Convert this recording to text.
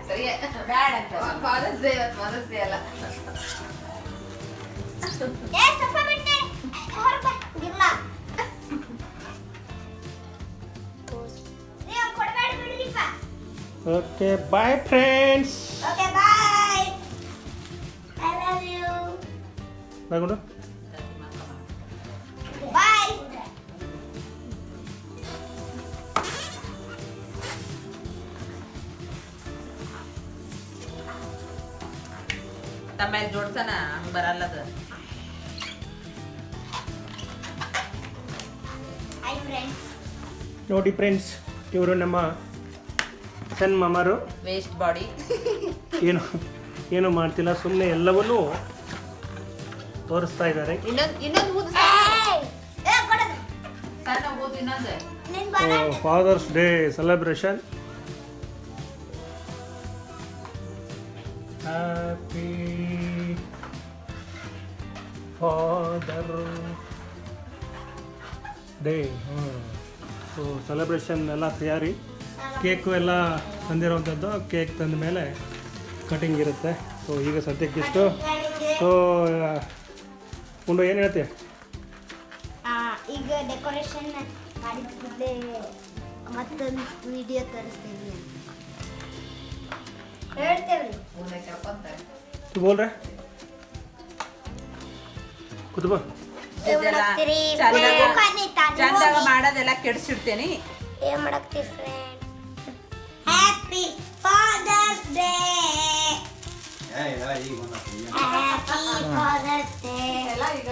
ಸರಿ ಬ್ಯಾಡ ಅಂತ fathers day ಅಲ್ಲ ಓಕೆ ಬಾಯ್ ಫ್ರೆಂಡ್ಸ್. ತಗೊಂಡು ತಮ್ಮ ಜೋಡ್ಸನ ಹಂಗೆ ಬರಲ್ಲದ. ನೋಡಿ ಫ್ರೆಂಡ್ಸ್, ಇವರು ನಮ್ಮ ಸಣ್ಣ ಮಾಮರು. ವೇಸ್ಟ್ ಬಾಡಿ ಏನು ಮಾಡ್ತಿಲ್ಲ, ಸುಮ್ಮನೆ ಎಲ್ಲವನ್ನೂ ತೋರಿಸ್ತಾ ಇದ್ದಾರೆ. ಇನ್ನೊಂದು ಊದು ಸಣ್ಣ ಊದು ಇನ್ನೊಂದು. Father's day celebration. Happy father day. So celebration ಎಲ್ಲ ತಯಾರಿ, ಕೇಕು ಎಲ್ಲ ತಂದಿರೋವಂಥದ್ದು. ಕೇಕ್ ತಂದ ಮೇಲೆ ಕಟಿಂಗ್ ಇರುತ್ತೆ. ಸೊ ಈಗ ಸದ್ಯಕ್ಕಿಷ್ಟು. ಸೊ ಉಂಡು ಏನು ಹೇಳ್ತೀಯ? ಈಗ ಡೆಕೋರೇಷನ್ ಮಾಡಿದ್ದೆ ಮತ್ತೊಂದು ವಿಡಿಯೋ ತೋರಿಸ್ತೀನಿ ಹೇಳ್ತೇವ್ರಿ. तू बोल रहा है खुद बा ಚಂದಾಗ ಮಾಡೋದೆಲ್ಲ ಕೆಡಿಸಿಡ್ತೇನೆ. ಏನ್ ಮಾಡಕ್ತಿ friend? Happy Father's Day. Happy Father's Day. ಎಲ್ಲ ಈಗ